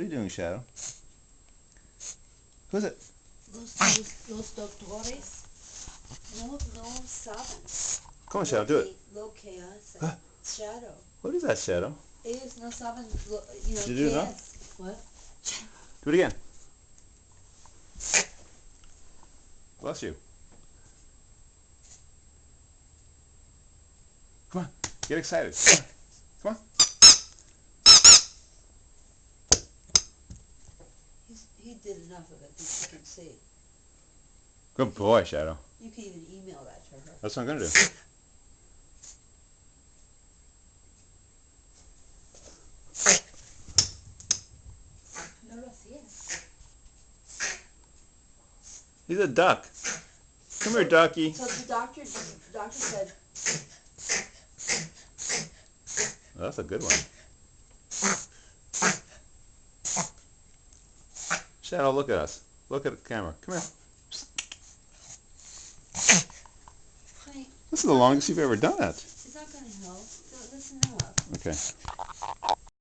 are you doing, Shadow? Who's it? Los doctores no saben. Come on, Shadow, do it. Lo que hace. Huh? Shadow. What is that, Shadow? Ellos no saben Did you do it now? What? Do it again. Bless you. Come on, get excited. Come on. He did enough of it that you can see. Good boy, Shadow. You can even email that to her. That's what I'm going to do. No lo hacía. He's a duck. Come here, ducky. So the doctor said... Oh, that's a good one. Shadow, look at us. Look at the camera. Come here. Honey, This is the longest you've ever done it. it's not going to help. Listen up. Okay.